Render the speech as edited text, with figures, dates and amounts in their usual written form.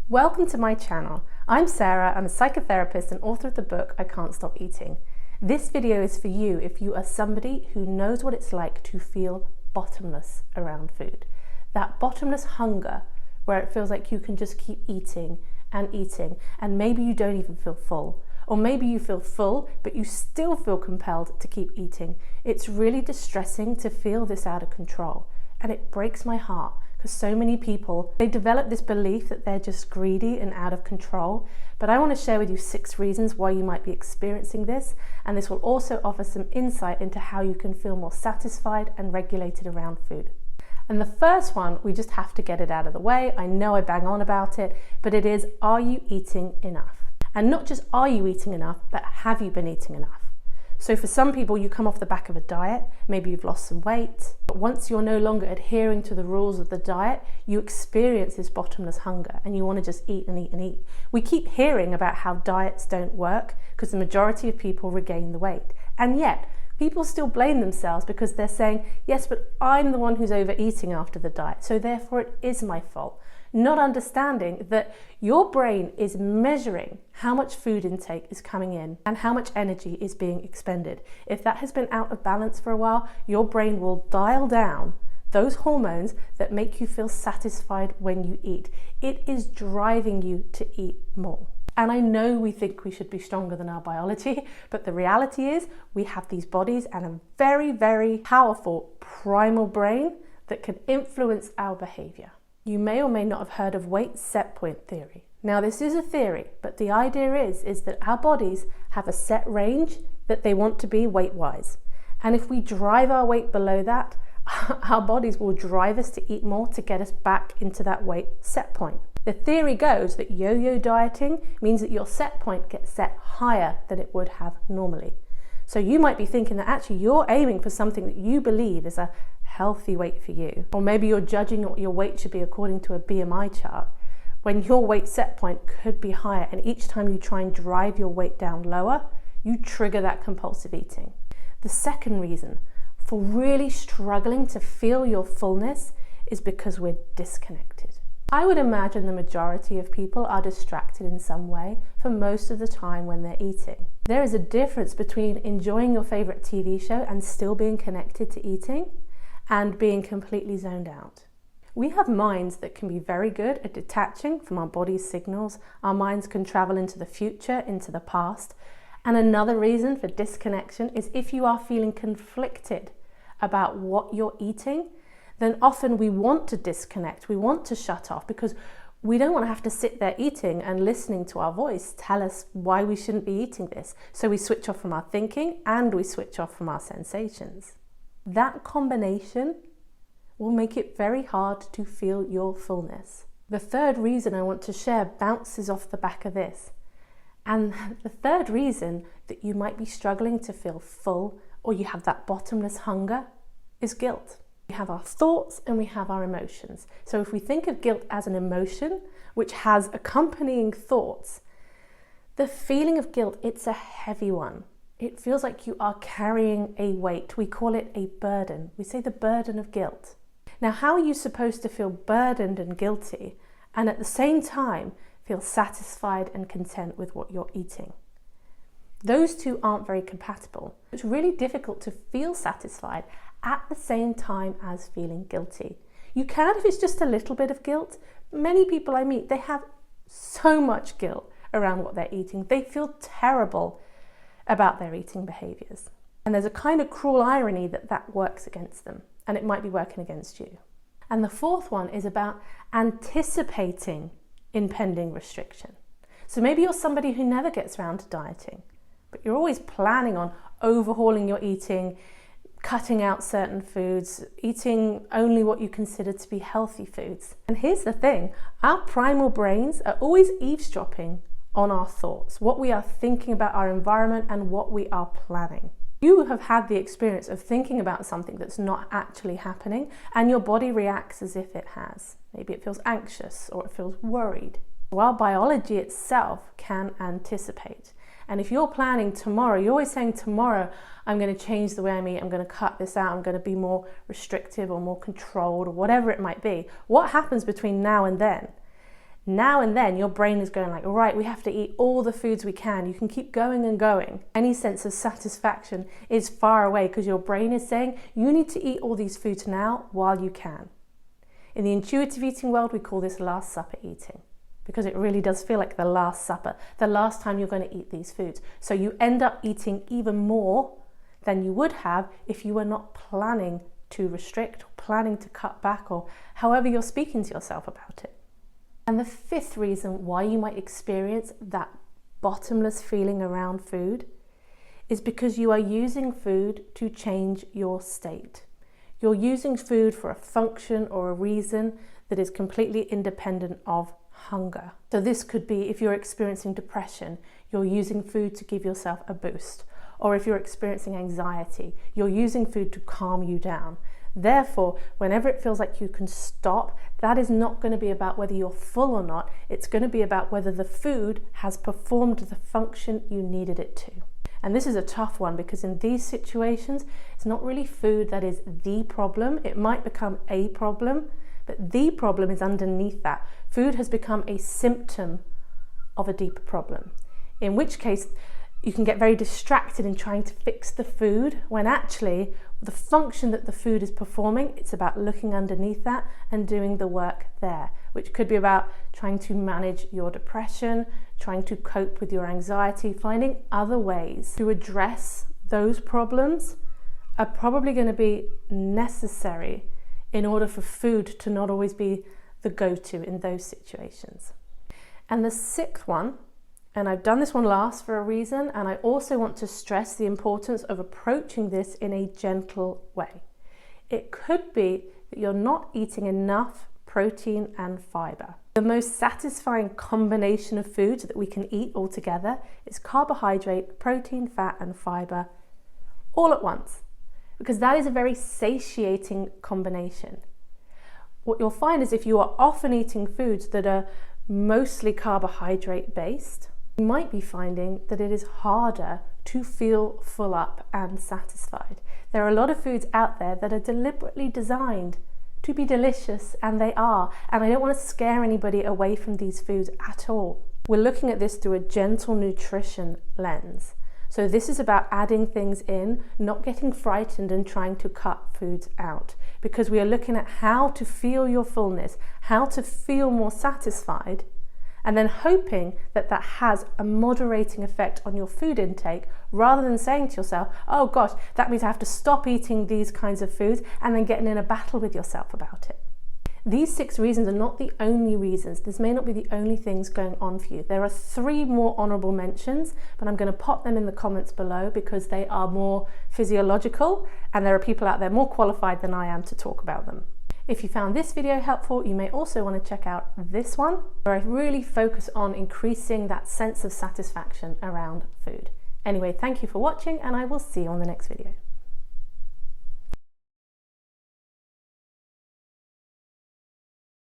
Welcome to my channel. I'm Sarah, I'm a psychotherapist and author of the book I Can't Stop Eating. This video is for you if you are somebody who knows what it's like to feel bottomless around food. That bottomless hunger where it feels like you can just keep eating and maybe you don't even feel full. Or maybe you feel full, but you still feel compelled to keep eating. It's really distressing to feel this out of control. And it breaks my heart because so many people, they develop this belief that they're just greedy and out of control. But I want to share with you 6 reasons why you might be experiencing this. And this will also offer some insight into how you can feel more satisfied and regulated around food. And the first one, we just have to get it out of the way. I know I bang on about it, but it is, are you eating enough? And not just are you eating enough, but have you been eating enough? So for some people, you come off the back of a diet, maybe you've lost some weight, but once you're no longer adhering to the rules of the diet, you experience this bottomless hunger and you want to just eat and eat and eat. We keep hearing about how diets don't work because the majority of people regain the weight. And yet, people still blame themselves because they're saying, yes, but I'm the one who's overeating after the diet, so therefore it is my fault. Not understanding that your brain is measuring how much food intake is coming in and how much energy is being expended. If that has been out of balance for a while, your brain will dial down those hormones that make you feel satisfied when you eat. It is driving you to eat more. And I know we think we should be stronger than our biology, but the reality is we have these bodies and a very, very powerful primal brain that can influence our behavior. You may or may not have heard of weight set point theory. Now this is a theory, but the idea is that our bodies have a set range that they want to be weight-wise. And if we drive our weight below that, our bodies will drive us to eat more to get us back into that weight set point. The theory goes that yo-yo dieting means that your set point gets set higher than it would have normally. So you might be thinking that actually you're aiming for something that you believe is a healthy weight for you. Or maybe you're judging what your weight should be according to a BMI chart, when your weight set point could be higher, and each time you try and drive your weight down lower, you trigger that compulsive eating. The second reason for really struggling to feel your fullness is because we're disconnected. I would imagine the majority of people are distracted in some way for most of the time when they're eating. There is a difference between enjoying your favorite TV show and still being connected to eating and being completely zoned out. We have minds that can be very good at detaching from our body's signals. Our minds can travel into the future, into the past. And another reason for disconnection is if you are feeling conflicted about what you're eating, then often we want to disconnect, we want to shut off because we don't want to have to sit there eating and listening to our voice tell us why we shouldn't be eating this. So we switch off from our thinking and we switch off from our sensations. That combination will make it very hard to feel your fullness. The third reason I want to share bounces off the back of this. And the third reason that you might be struggling to feel full or you have that bottomless hunger is guilt. We have our thoughts and we have our emotions. So if we think of guilt as an emotion which has accompanying thoughts, the feeling of guilt, it's a heavy one. It feels like you are carrying a weight. We call it a burden. We say the burden of guilt. Now, how are you supposed to feel burdened and guilty and at the same time feel satisfied and content with what you're eating? Those two aren't very compatible. It's really difficult to feel satisfied at the same time as feeling guilty. You can if it's just a little bit of guilt. Many people I meet, they have so much guilt around what they're eating. They feel terrible about their eating behaviors. And there's a kind of cruel irony that that works against them, and it might be working against you. And the fourth one is about anticipating impending restriction. So maybe you're somebody who never gets around to dieting, but you're always planning on overhauling your eating, cutting out certain foods, eating only what you consider to be healthy foods. And here's the thing, our primal brains are always eavesdropping on our thoughts, what we are thinking about our environment and what we are planning. You have had the experience of thinking about something that's not actually happening and your body reacts as if it has. Maybe it feels anxious or it feels worried. Well, biology itself can anticipate. And if you're planning tomorrow, you're always saying tomorrow, I'm going to change the way I eat, I'm going to cut this out, I'm going to be more restrictive or more controlled or whatever it might be. What happens between now and then Now and then your brain is going like, right, we have to eat all the foods we can. You can keep going and going. Any sense of satisfaction is far away because your brain is saying you need to eat all these foods now while you can. In the intuitive eating world, we call this Last Supper eating, because it really does feel like the Last Supper, the last time you're going to eat these foods. So you end up eating even more than you would have if you were not planning to restrict, or planning to cut back, or however you're speaking to yourself about it. And the fifth reason why you might experience that bottomless feeling around food is because you are using food to change your state. You're using food for a function or a reason that is completely independent of hunger. So this could be if you're experiencing depression, you're using food to give yourself a boost. Or if you're experiencing anxiety, you're using food to calm you down. Therefore, whenever it feels like you can stop, that is not going to be about whether you're full or not. It's going to be about whether the food has performed the function you needed it to. And this is a tough one because in these situations, it's not really food that is the problem. It might become a problem, but the problem is underneath that. Food has become a symptom of a deeper problem, in which case you can get very distracted in trying to fix the food when actually the function that the food is performing, it's about looking underneath that and doing the work there, which could be about trying to manage your depression, trying to cope with your anxiety, finding other ways to address those problems are probably going to be necessary in order for food to not always be the go-to in those situations. And the sixth one, and I've done this one last for a reason, and I also want to stress the importance of approaching this in a gentle way. It could be that you're not eating enough protein and fiber. The most satisfying combination of foods that we can eat all together is carbohydrate, protein, fat, and fiber all at once, because that is a very satiating combination. What you'll find is if you are often eating foods that are mostly carbohydrate based, you might be finding that it is harder to feel full up and satisfied. There are a lot of foods out there that are deliberately designed to be delicious, and they are. And I don't want to scare anybody away from these foods at all. We're looking at this through a gentle nutrition lens. So this is about adding things in, not getting frightened and trying to cut foods out, because we are looking at how to feel your fullness, how to feel more satisfied, and then hoping that that has a moderating effect on your food intake, rather than saying to yourself, oh gosh, that means I have to stop eating these kinds of foods, and then getting in a battle with yourself about it. These 6 reasons are not the only reasons. This may not be the only things going on for you. There are 3 more honourable mentions, but I'm going to pop them in the comments below because they are more physiological, and there are people out there more qualified than I am to talk about them. If you found this video helpful, you may also want to check out this one, where I really focus on increasing that sense of satisfaction around food. Anyway, thank you for watching, and I will see you on the next video.